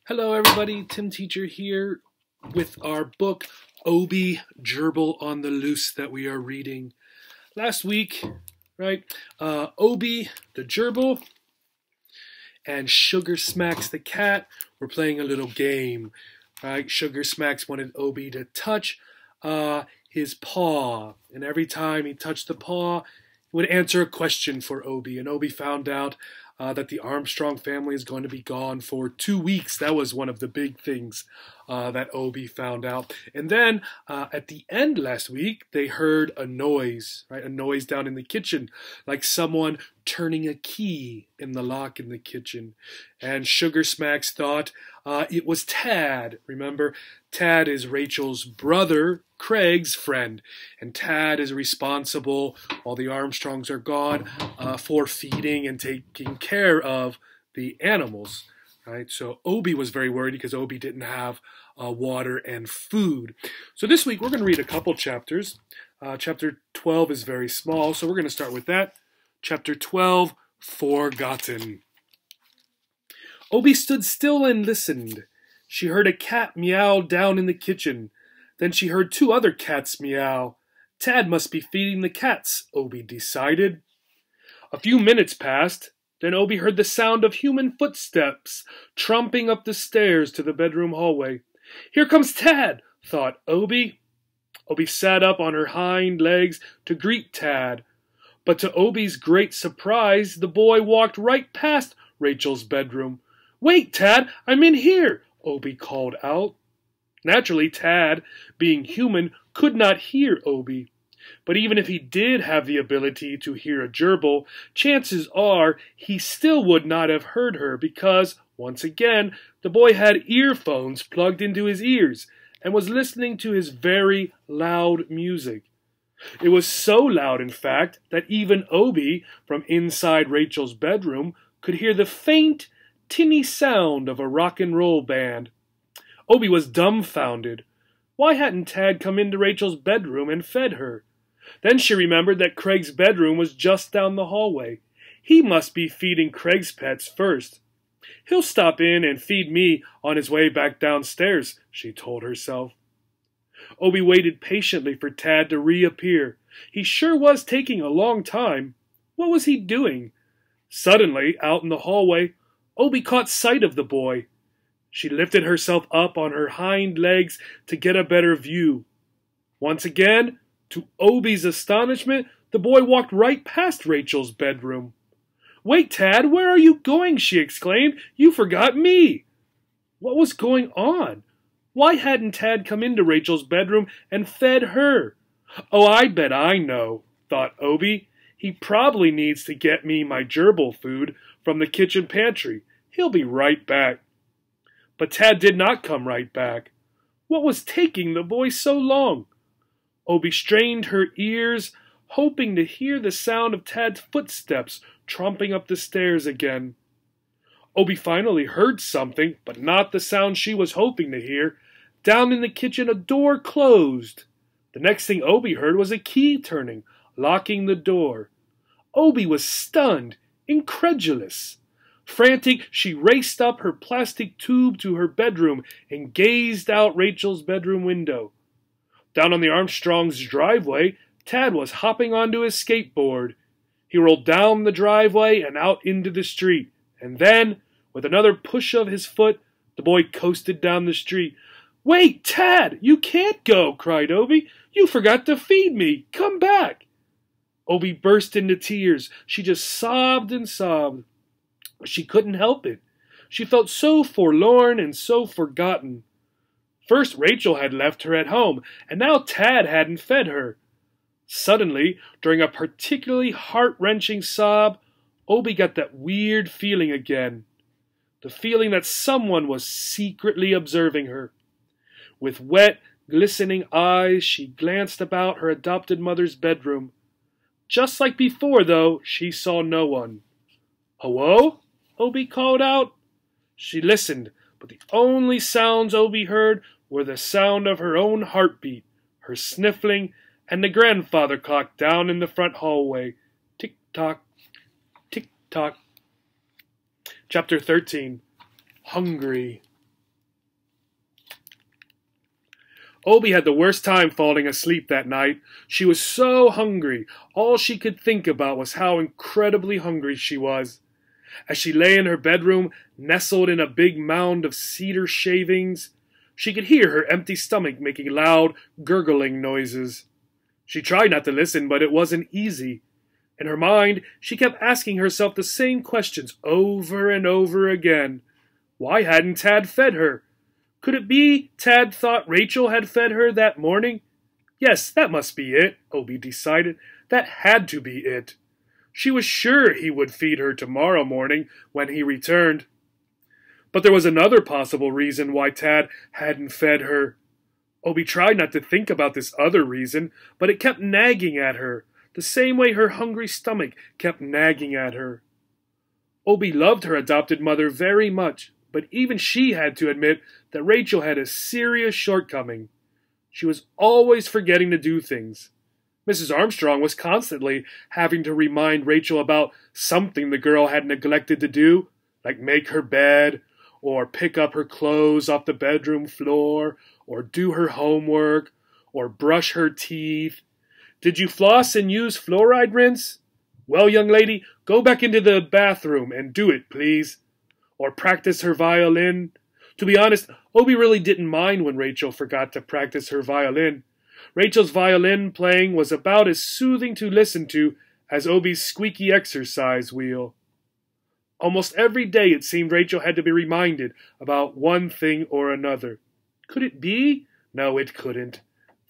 Hello everybody, Tim Teacher here with our book, Obi, Gerbil on the Loose that we are reading. Last week, right, Obi, the gerbil, and Sugar Smacks the cat were playing a little game, right? Sugar Smacks wanted Obi to touch his paw, and every time he touched the paw, he would answer a question for Obi, and Obi found out that the Armstrong family is going to be gone for 2 weeks. That was one of the big things that Obi found out. And then at the end last week, they heard a noise, right? A noise down in the kitchen, like someone turning a key in the lock in the kitchen. And Sugar Smacks thought it was Tad. Remember, Tad is Rachel's brother, Craig's friend, and Tad is responsible, while the Armstrongs are gone, for feeding and taking care of the animals. Right? So Obi was very worried because Obi didn't have water and food. So this week we're going to read a couple chapters. Chapter 12 is very small, so we're going to start with that. Chapter 12, Forgotten. Obi stood still and listened. She heard a cat meow down in the kitchen. Then she heard 2 other cats meow. Tad must be feeding the cats, Obi decided. A few minutes passed. Then Obi heard the sound of human footsteps tromping up the stairs to the bedroom hallway. Here comes Tad, thought Obi. Obi sat up on her hind legs to greet Tad. But to Obi's great surprise, the boy walked right past Rachel's bedroom. Wait, Tad, I'm in here, Obi called out. Naturally, Tad, being human, could not hear Obi. But even if he did have the ability to hear a gerbil, chances are he still would not have heard her because, once again, the boy had earphones plugged into his ears and was listening to his very loud music. It was so loud, in fact, that even Obi, from inside Rachel's bedroom, could hear the faint, tinny sound of a rock and roll band. Obi was dumbfounded. Why hadn't Tad come into Rachel's bedroom and fed her? Then she remembered that Craig's bedroom was just down the hallway. He must be feeding Craig's pets first. He'll stop in and feed me on his way back downstairs, she told herself. Obi waited patiently for Tad to reappear. He sure was taking a long time. What was he doing? Suddenly, out in the hallway, Obi caught sight of the boy. She lifted herself up on her hind legs to get a better view. Once again, to Obi's astonishment, the boy walked right past Rachel's bedroom. Wait, Tad, where are you going? She exclaimed. You forgot me. What was going on? Why hadn't Tad come into Rachel's bedroom and fed her? Oh, I bet I know, thought Obi. He probably needs to get me my gerbil food from the kitchen pantry. He'll be right back. But Tad did not come right back. What was taking the boy so long? Obi strained her ears, hoping to hear the sound of Tad's footsteps tromping up the stairs again. Obi finally heard something, but not the sound she was hoping to hear. Down in the kitchen, a door closed. The next thing Obi heard was a key turning, locking the door. Obi was stunned, incredulous. Frantic, she raced up her plastic tube to her bedroom and gazed out Rachel's bedroom window. Down on the Armstrongs' driveway, Tad was hopping onto his skateboard. He rolled down the driveway and out into the street, and then, with another push of his foot, the boy coasted down the street. Wait, Tad, you can't go, cried Obi. You forgot to feed me. Come back. Obi burst into tears. She just sobbed and sobbed. She couldn't help it. She felt so forlorn and so forgotten. First Rachel had left her at home, and now Tad hadn't fed her. Suddenly, during a particularly heart-wrenching sob, Obi got that weird feeling again. The feeling that someone was secretly observing her. With wet, glistening eyes, she glanced about her adopted mother's bedroom. Just like before, though, she saw no one. Hello? Obi called out. She listened, but the only sounds Obi heard were the sound of her own heartbeat, her sniffling, and the grandfather clock down in the front hallway. Tick-tock, tick-tock. Chapter 13. Hungry. Obie had the worst time falling asleep that night. She was so hungry. All she could think about was how incredibly hungry she was. As she lay in her bedroom, nestled in a big mound of cedar shavings, she could hear her empty stomach making loud, gurgling noises. She tried not to listen, but it wasn't easy. In her mind, she kept asking herself the same questions over and over again. Why hadn't Tad fed her? Could it be Tad thought Rachel had fed her that morning? Yes, that must be it, Obie decided. That had to be it. She was sure he would feed her tomorrow morning when he returned. But there was another possible reason why Tad hadn't fed her. Obie tried not to think about this other reason, but it kept nagging at her, the same way her hungry stomach kept nagging at her. Obie loved her adopted mother very much, but even she had to admit that Rachel had a serious shortcoming. She was always forgetting to do things. Mrs. Armstrong was constantly having to remind Rachel about something the girl had neglected to do, like make her bed, or pick up her clothes off the bedroom floor, or do her homework, or brush her teeth. Did you floss and use fluoride rinse? Well, young lady, go back into the bathroom and do it, please. Or practice her violin. To be honest, Obie really didn't mind when Rachel forgot to practice her violin. Rachel's violin playing was about as soothing to listen to as Obie's squeaky exercise wheel. Almost every day it seemed Rachel had to be reminded about one thing or another. Could it be? No, it couldn't.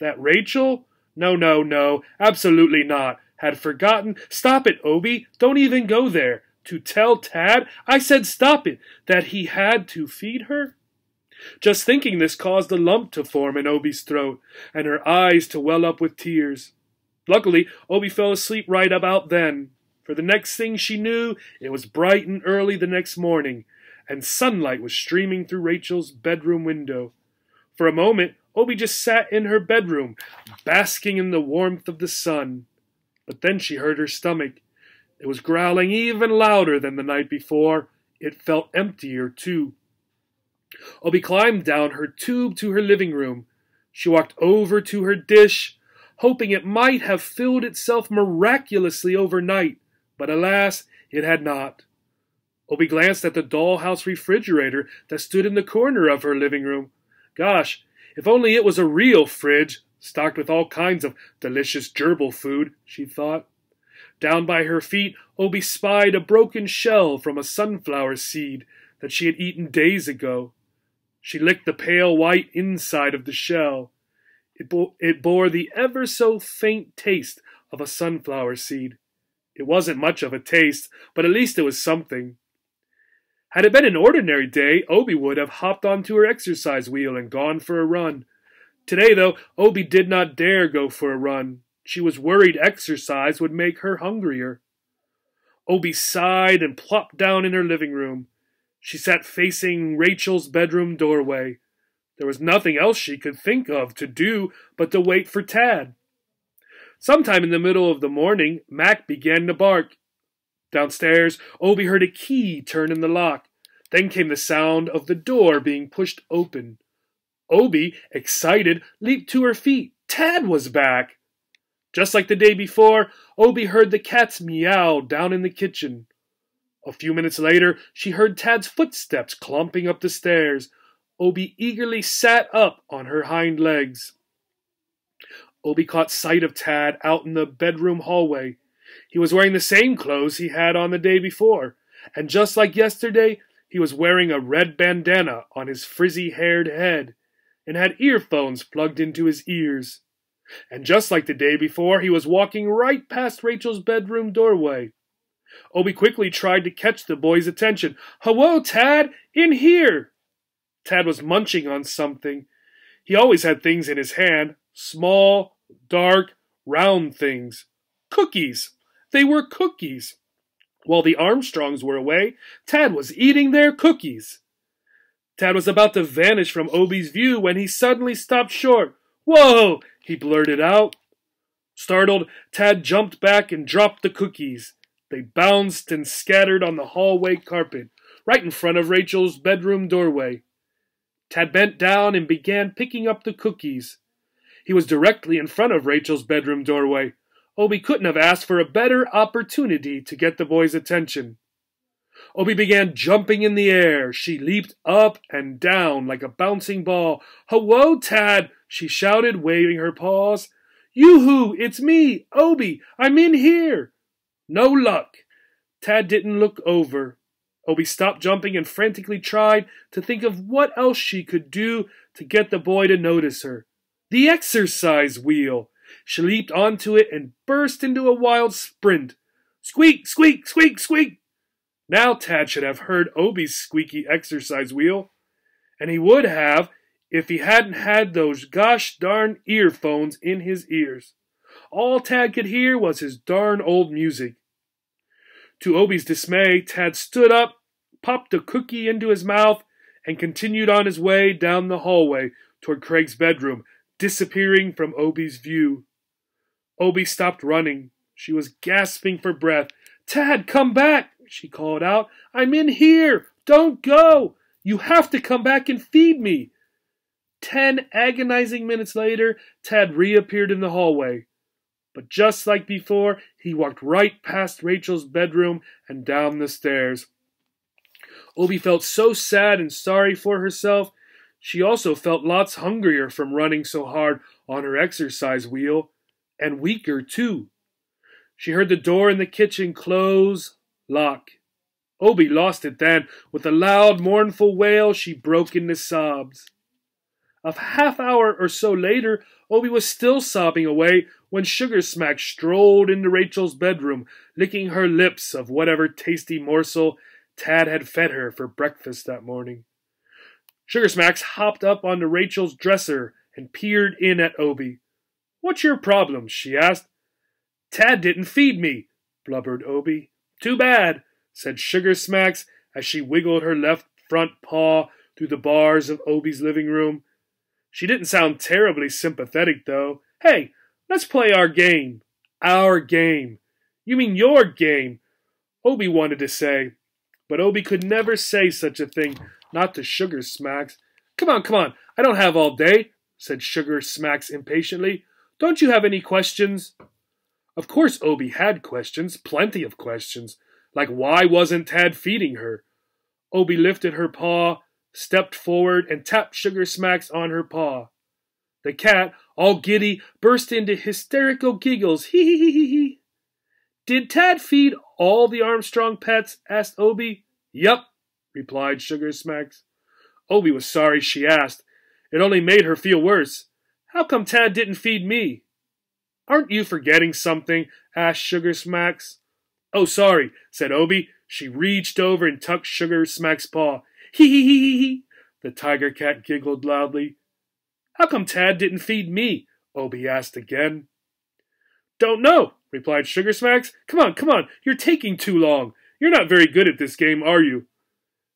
That Rachel? No, absolutely not. Had forgotten. Stop it, Obie. Don't even go there. To tell Tad? I said stop it. That he had to feed her? Just thinking this caused a lump to form in Obie's throat, and her eyes to well up with tears. Luckily, Obie fell asleep right about then, for the next thing she knew, it was bright and early the next morning, and sunlight was streaming through Rachel's bedroom window. For a moment, Obie just sat in her bedroom, basking in the warmth of the sun. But then she heard her stomach. It was growling even louder than the night before. It felt emptier, too. Obie climbed down her tube to her living room. She walked over to her dish, hoping it might have filled itself miraculously overnight, but alas, it had not. Obie glanced at the dollhouse refrigerator that stood in the corner of her living room. Gosh, if only it was a real fridge, stocked with all kinds of delicious gerbil food, she thought. Down by her feet, Obie spied a broken shell from a sunflower seed that she had eaten days ago. She licked the pale white inside of the shell. It bore the ever so faint taste of a sunflower seed. It wasn't much of a taste, but at least it was something. Had it been an ordinary day, Obie would have hopped onto her exercise wheel and gone for a run. Today, though, Obie did not dare go for a run. She was worried exercise would make her hungrier. Obie sighed and plopped down in her living room. She sat facing Rachel's bedroom doorway. There was nothing else she could think of to do but to wait for Tad. Sometime in the middle of the morning, Mac began to bark. Downstairs, Obie heard a key turn in the lock. Then came the sound of the door being pushed open. Obie, excited, leaped to her feet. Tad was back! Just like the day before, Obie heard the cat's meow down in the kitchen. A few minutes later, she heard Tad's footsteps clumping up the stairs. Obie eagerly sat up on her hind legs. Obie caught sight of Tad out in the bedroom hallway. He was wearing the same clothes he had on the day before, and just like yesterday, he was wearing a red bandana on his frizzy-haired head, and had earphones plugged into his ears. And just like the day before, he was walking right past Rachel's bedroom doorway. Obie quickly tried to catch the boy's attention. "Hello, Tad! In here!" Tad was munching on something. He always had things in his hand, small, dark, round things. Cookies! They were cookies! While the Armstrongs were away, Tad was eating their cookies. Tad was about to vanish from Obie's view when he suddenly stopped short. "Whoa!" he blurted out. Startled, Tad jumped back and dropped the cookies. They bounced and scattered on the hallway carpet, right in front of Rachel's bedroom doorway. Tad bent down and began picking up the cookies. He was directly in front of Rachel's bedroom doorway. Obie couldn't have asked for a better opportunity to get the boy's attention. Obie began jumping in the air. She leaped up and down like a bouncing ball. "Hello, Tad!" she shouted, waving her paws. "Yoo-hoo! It's me, Obie! I'm in here!" No luck. Tad didn't look over. Obie stopped jumping and frantically tried to think of what else she could do to get the boy to notice her. The exercise wheel! She leaped onto it and burst into a wild sprint. Squeak, squeak, squeak, squeak! Now Tad should have heard Obie's squeaky exercise wheel. And he would have if he hadn't had those gosh darn earphones in his ears. All Tad could hear was his darn old music. To Obie's dismay, Tad stood up, popped a cookie into his mouth, and continued on his way down the hallway toward Craig's bedroom, disappearing from Obie's view. Obie stopped running. She was gasping for breath. "Tad, come back!" she called out. "I'm in here! Don't go! You have to come back and feed me!" 10 agonizing minutes later, Tad reappeared in the hallway. But just like before, he walked right past Rachel's bedroom and down the stairs. Obie felt so sad and sorry for herself. She also felt lots hungrier from running so hard on her exercise wheel, and weaker too. She heard the door in the kitchen close, lock. Obie lost it then. With a loud, mournful wail, she broke into sobs. A half hour or so later, Obie was still sobbing away when Sugar Smack strolled into Rachel's bedroom, licking her lips of whatever tasty morsel Tad had fed her for breakfast that morning. Sugar Smacks hopped up onto Rachel's dresser and peered in at Obie. "What's your problem?" she asked. "Tad didn't feed me," blubbered Obie. "Too bad," said Sugar Smacks as she wiggled her left front paw through the bars of Obie's living room. She didn't sound terribly sympathetic, though. "Hey, let's play our game." "Our game." "You mean your game," Obie wanted to say. But Obie could never say such a thing, not to Sugar Smacks. Come on, I don't have all day," said Sugar Smacks impatiently. "Don't you have any questions?" Of course Obie had questions, plenty of questions, like why wasn't Tad feeding her? Obie lifted her paw, stepped forward, and tapped Sugar Smacks on her paw. The cat, all giddy, burst into hysterical giggles. "Hee hee hee hee hee." "Did Tad feed all the Armstrong pets?" asked Obie. "Yup," replied Sugar Smacks. Obie was sorry she asked. It only made her feel worse. "How come Tad didn't feed me?" "Aren't you forgetting something?" asked Sugar Smacks. "Oh, sorry," said Obie. She reached over and tucked Sugar Smacks' paw. "Hee hee hee hee hee." The tiger cat giggled loudly. "How come Tad didn't feed me?" Obie asked again. "Don't know," replied Sugar Smacks. Come on, you're taking too long. You're not very good at this game, are you?"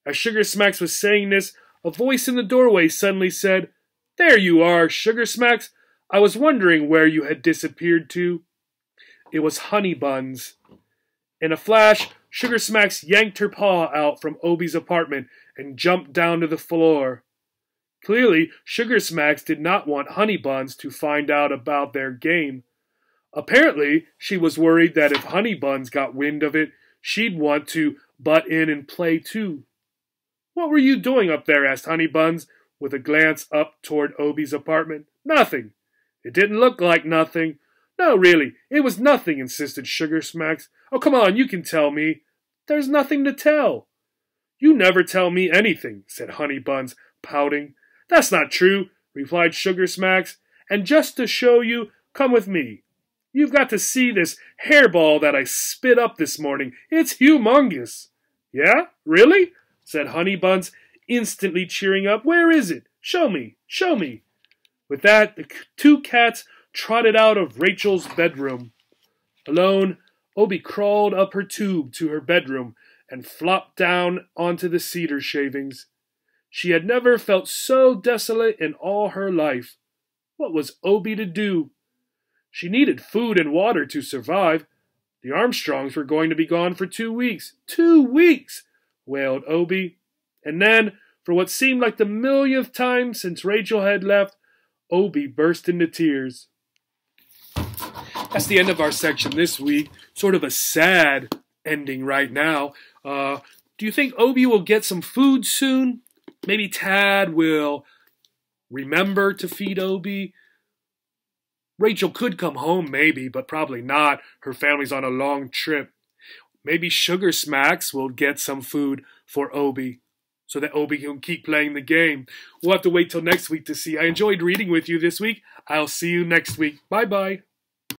As Sugar Smacks was saying this, a voice in the doorway suddenly said, "There you are, Sugar Smacks. I was wondering where you had disappeared to." It was Honey Buns. In a flash, Sugar Smacks yanked her paw out from Obie's apartment and jumped down to the floor. Clearly, Sugar Smacks did not want Honey Buns to find out about their game. Apparently, she was worried that if Honey Buns got wind of it, she'd want to butt in and play too. "What were you doing up there?" asked Honey Buns, with a glance up toward Obie's apartment. "Nothing." "It didn't look like nothing." "No, really, it was nothing," insisted Sugar Smacks. "Oh, come on, you can tell me." "There's nothing to tell." "You never tell me anything," said Honey Buns, pouting. "That's not true," replied Sugar Smacks. "And just to show you, come with me. You've got to see this hairball that I spit up this morning. It's humongous." "Yeah? Really?" said Honey Buns, instantly cheering up. "Where is it? Show me, show me." With that, the two cats trotted out of Rachel's bedroom. Alone, Obie crawled up her tube to her bedroom and flopped down onto the cedar shavings. She had never felt so desolate in all her life. What was Obie to do? She needed food and water to survive. The Armstrongs were going to be gone for 2 weeks. 2 weeks! Wailed Obie. And then, for what seemed like the millionth time since Rachel had left, Obi burst into tears. That's the end of our section this week. Sort of a sad ending right now. Do you think Obi will get some food soon? Maybe Tad will remember to feed Obi. Rachel could come home, maybe, but probably not. Her family's on a long trip. Maybe Sugar Smacks will get some food for Obi so that Obi can keep playing the game. We'll have to wait till next week to see. I enjoyed reading with you this week. I'll see you next week. Bye-bye.